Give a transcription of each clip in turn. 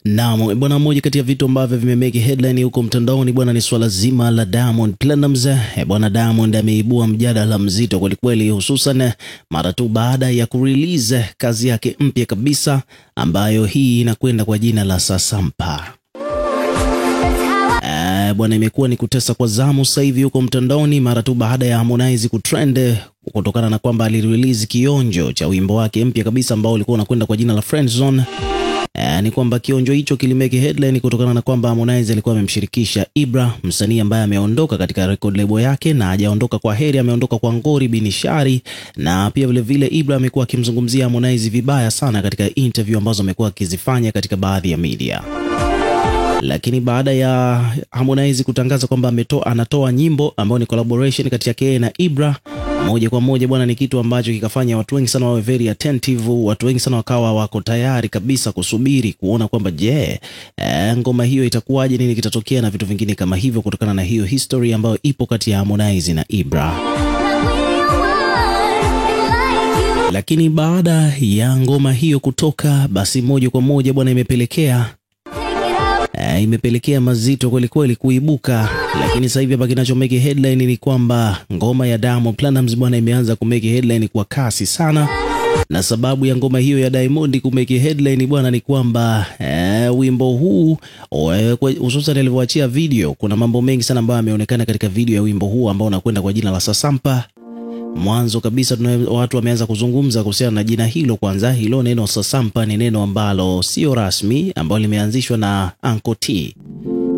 Naam, bwana, moja kati ya vitu ambavyo vimemeki headline huko mtandaoni bwana ni swala zima la Diamond Platnumz. Bwana Diamond ameibua mjadala mzito kwelikweli, hususan mara tu baada ya kurelease kazi yake mpya kabisa ambayo hii inakwenda kwa jina la Sasampa. Bwana, imekuwa ni kutesa kwa zamu sasa hivi huko mtandaoni mara tu baada ya Harmonize kutrend kutokana na kwamba alirelease kionjo cha wimbo wake mpya kabisa ambao ulikuwa unakwenda kwa jina la Friend Zone. Ni kwamba kionjo hicho kilimeke headline kutokana na kwamba Harmonize alikuwa amemshirikisha Ibra, msanii ambaye ameondoka katika record label yake, na hajaondoka kwa heri, ameondoka kwa ngori binishari. Na pia vile vile Ibra amekuwa akimzungumzia Harmonize vibaya sana katika interview ambazo amekuwa akizifanya katika baadhi ya media. Lakini baada ya Harmonize kutangaza kwamba anatoa nyimbo ambayo ni collaboration kati yake na Ibra, moja kwa moja bwana, ni kitu ambacho kikafanya watu wengi sana wawe very attentive. Watu wengi sana wakawa wako tayari kabisa kusubiri kuona kwamba ngoma hiyo itakuwaje, nini kitatokea na vitu vingine kama hivyo, kutokana na hiyo history ambayo ipo kati ya Harmonize na Ibra. Lakini baada ya ngoma hiyo kutoka, basi moja kwa moja bwana imepelekea mazito kweli kweli kuibuka. Lakini sasa hivi hapa kinachomeke headline ni kwamba ngoma ya Diamond Platnumz bwana imeanza kumeke headline kwa kasi sana. Na sababu ya ngoma hiyo ya Diamond kumeke headline bwana ni kwamba wimbo huu hususan alivyoachia video, kuna mambo mengi sana ambayo yameonekana katika video ya wimbo huu ambao unakwenda kwa jina la Sasampa. Mwanzo kabisa watu wameanza kuzungumza kuhusiana na jina hilo. Kwanza, hilo neno Sasampa ni neno ambalo sio rasmi, ambalo limeanzishwa na Uncle T.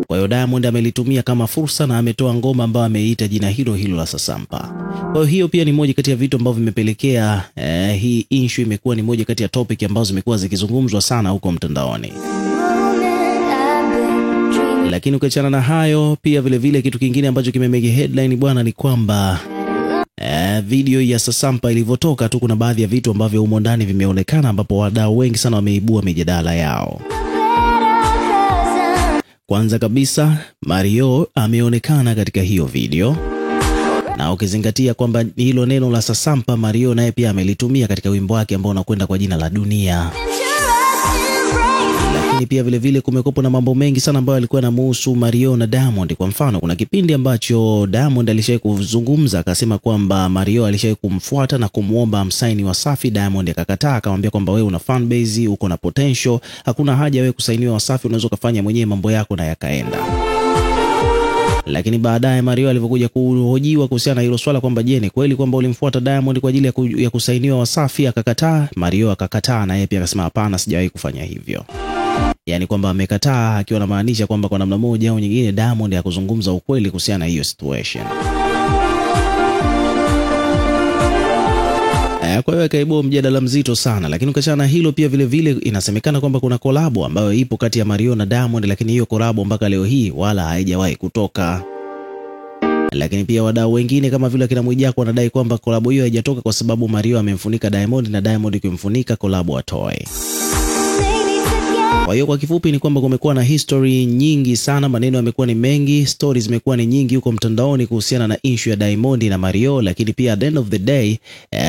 Kwa hiyo Diamond amelitumia kama fursa na ametoa ngoma ambayo ameita jina hilo la Sasampa. Kwa hiyo pia ni moja kati ya vitu ambavyo vimepelekea hii issue imekuwa ni moja kati ya topic ambazo zimekuwa zikizungumzwa sana huko mtandaoni. Lakini ukiachana na hayo, pia vile vile kitu kingine ambacho kimemeke headline bwana ni kwamba video ya Sasampa ilivyotoka tu, kuna baadhi ya vitu ambavyo humo ndani vimeonekana, ambapo wadau wengi sana wameibua mijadala yao. Kwanza kabisa, Mario ameonekana katika hiyo video, na ukizingatia kwamba hilo neno la Sasampa Mario naye pia amelitumia katika wimbo wake ambao unakwenda kwa jina la Dunia. Lakini pia vile vile kumekuwa na mambo mengi sana ambayo yalikuwa yanamhusu Mario na Diamond. Kwa mfano, kuna kipindi ambacho Diamond alishawahi kuzungumza akasema kwamba Mario alishawahi kumfuata na kumuomba msaini Wasafi. Diamond akakataa, akamwambia kwamba wewe una fan base, uko na potential, hakuna haja wewe kusainiwa Wasafi, unaweza kufanya mwenyewe mambo yako, na yakaenda. Lakini baadaye Mario alivyokuja kuhojiwa kuhusiana na hilo swala kwamba ni kweli kwamba ulimfuata Diamond kwa ajili ya kusainiwa Wasafi, akakataa. Mario akakataa na yeye pia akasema hapana, sijawahi kufanya hivyo. Yani kwamba amekataa akiwa anamaanisha kwamba kwa namna moja au nyingine Diamond hakuzungumza ukweli kuhusiana na hiyo situation. Kwa hiyo akaibua mjadala mzito sana. Lakini ukiachana na hilo, pia vile vile inasemekana kwamba kuna collab ambayo ipo kati ya Mario na Diamond, lakini hiyo collab mpaka leo hii wala haijawahi kutoka. Lakini pia wadau wengine kama vile kina Mwijaku wanadai kwamba collab hiyo haijatoka kwa sababu Mario amemfunika Diamond, na Diamond kumfunika collab atoe. Kwa hiyo kwa kifupi ni kwamba kumekuwa na history nyingi sana, maneno yamekuwa ni mengi, stories zimekuwa ni nyingi huko mtandaoni kuhusiana na issue ya Diamond na Mario. Lakini pia at the end of the day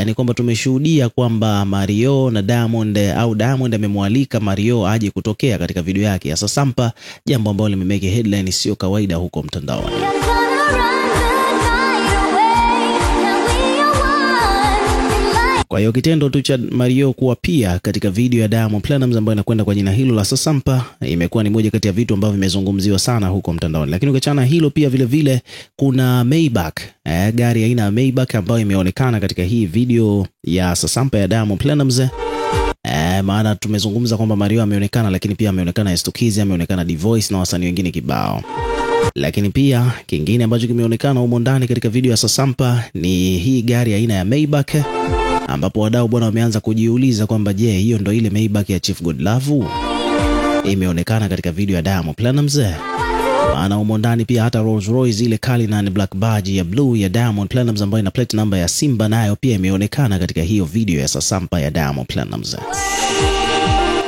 ni kwamba tumeshuhudia kwamba Mario na Diamond au Diamond amemwalika Mario aje kutokea katika video yake ya Sasampa, jambo ambalo limemeke headline sio kawaida huko mtandaoni. Kwa hiyo kitendo tu cha Mario kuwa pia katika video ya Diamond Platnumz ambayo inakwenda kwa jina hilo la Sasampa imekuwa ni moja kati ya vitu ambavyo vimezungumziwa sana huko mtandaoni. Lakini ukiachana hilo, pia vile vile kuna Maybach, gari aina ya Maybach ambayo imeonekana katika hii video ya Sasampa ya Diamond Platnumz. Maana tumezungumza kwamba Mario ameonekana, lakini pia ameonekana Estokizi, ameonekana D-Voice na wasanii wengine kibao. Lakini pia kingine ambacho kimeonekana humo ndani katika video ya Sasampa ni hii gari aina ya Maybach, ambapo wadau bwana wameanza kujiuliza kwamba hiyo ndo ile Maybach ya Chief Godlove imeonekana katika video ya Diamond Platnumz. Maana humo ndani pia hata Rolls Royce ile Cullinan Black Badge ya blue ya Diamond Platnumz ambayo ina plate number ya Simba nayo pia imeonekana katika hiyo video ya Sasampa ya Diamond Platnumz.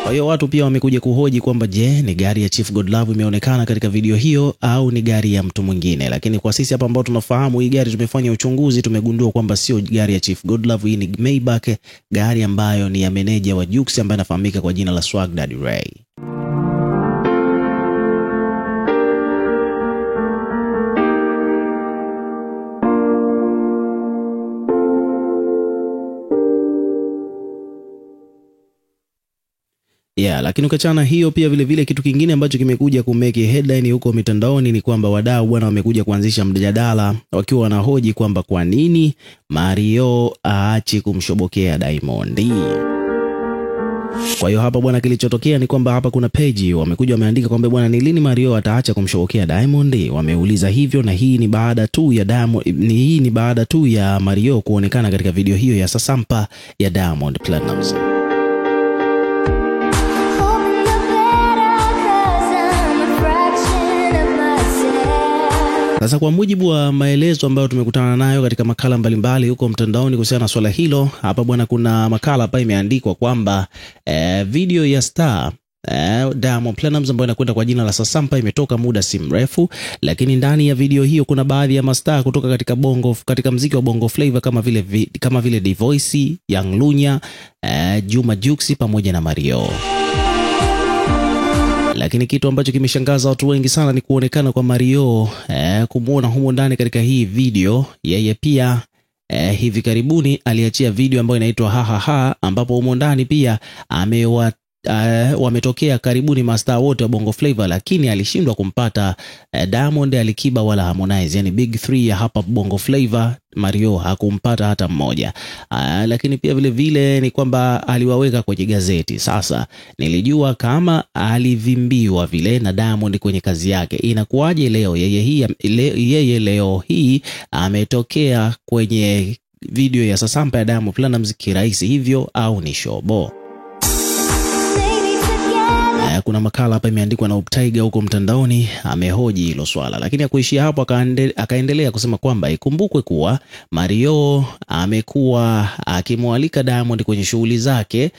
Kwa hiyo watu pia wamekuja kuhoji kwamba ni gari ya Chief Godlove imeonekana katika video hiyo au ni gari ya mtu mwingine. Lakini kwa sisi hapa ambao tunafahamu hii gari, tumefanya uchunguzi, tumegundua kwamba sio gari ya Chief Godlove. Hii ni Maybach, gari ambayo ni ya meneja wa Jux ambaye anafahamika kwa jina la Swag Daddy Ray. Yeah, lakini ukiachana hiyo pia vile vile kitu kingine ambacho kimekuja kumeke headline huko mitandaoni ni kwamba wadau bwana wamekuja kuanzisha mjadala wakiwa wanahoji kwamba kwa nini Mario aachi kumshobokea Diamond. Kwa hiyo hapa bwana, kilichotokea ni kwamba hapa kuna page wamekuja wameandika kwamba bwana, ni lini Mario ataacha kumshobokea Diamond? Wameuliza hivyo, na hii ni baada tu ya Mario kuonekana katika video hiyo ya Sasampa ya Diamond Platnumz. Sasa kwa mujibu wa maelezo ambayo tumekutana nayo katika makala mbalimbali huko mtandaoni kuhusiana na swala hilo, hapa bwana, kuna makala hapa imeandikwa kwamba video ya star Diamond Platnumz ambayo inakwenda kwa jina la Sasampa imetoka muda si mrefu, lakini ndani ya video hiyo kuna baadhi ya mastaa kutoka katika muziki wa Bongo Flava kama vile D-Voice, Young Lunya, Juma Jux pamoja na Mario. Lakini kitu ambacho kimeshangaza watu wengi sana ni kuonekana kwa Mario kumuona humo ndani katika hii video. Yeye pia hivi karibuni aliachia video ambayo inaitwa Ha, ambapo humo ndani pia wametokea karibuni mastaa wote wa Bongo Flava, lakini alishindwa kumpata Diamond, Alikiba wala Harmonize, yani big 3 ya hapa Bongo Flava. Mario hakumpata hata mmoja. Lakini pia vile vile ni kwamba aliwaweka kwenye gazeti. Sasa nilijua kama alivimbiwa vile na Diamond kwenye kazi yake, inakuwaje leo yeye leo hii ametokea kwenye video ya Sasampa ya Diamond Platnumz kirahisi hivyo, au ni shobo? Kuna makala hapa imeandikwa na Uptaiga huko mtandaoni amehoji hilo swala, lakini hakuishia hapo, akaendelea kusema kwamba ikumbukwe kuwa Mario amekuwa akimwalika Diamond kwenye shughuli zake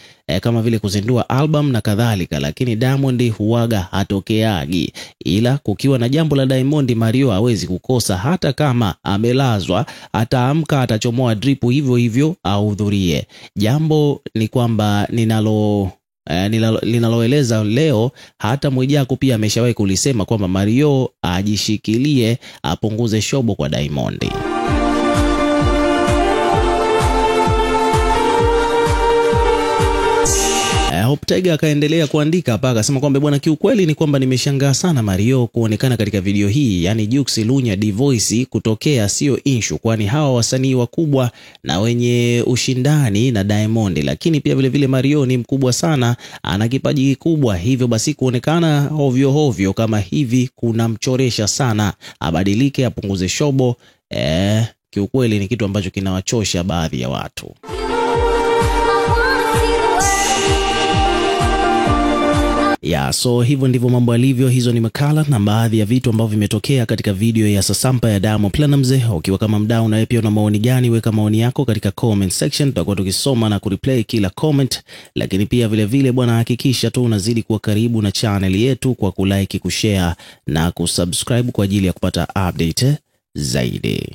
kama vile kuzindua album na kadhalika, lakini Diamond huaga hatokeagi, ila kukiwa na jambo la Diamond Mario hawezi kukosa, hata kama amelazwa ataamka atachomoa drip hivyo hivyo ahudhurie. Jambo ni kwamba linaloeleza leo, hata Mwijaku pia ameshawahi kulisema kwamba Mario ajishikilie apunguze shobo kwa Diamond. Uptaiga akaendelea kuandika hapa akasema kwamba bwana, kiukweli ni kwamba nimeshangaa sana Mario kuonekana katika video hii, yani Jux, Lunya, D-Voice kutokea sio issue, kwani hawa wasanii wakubwa na wenye ushindani na Diamond, lakini pia vile vile Mario ni mkubwa sana, ana kipaji kikubwa, hivyo basi kuonekana hovyo kama hivi kunamchoresha sana, abadilike apunguze shobo. Kiukweli ni kitu ambacho kinawachosha baadhi ya watu. So hivyo ndivyo mambo yalivyo. Hizo ni makala na baadhi ya vitu ambavyo vimetokea katika video ya Sasampa ya Diamond Platnumz. Ukiwa kama mdau na pia una maoni gani, weka maoni yako katika comment section, tutakuwa tukisoma na kureplay kila comment. Lakini pia vile vile bwana, hakikisha tu unazidi kuwa karibu na channel yetu kwa kulike, kushare na kusubscribe kwa ajili ya kupata update zaidi.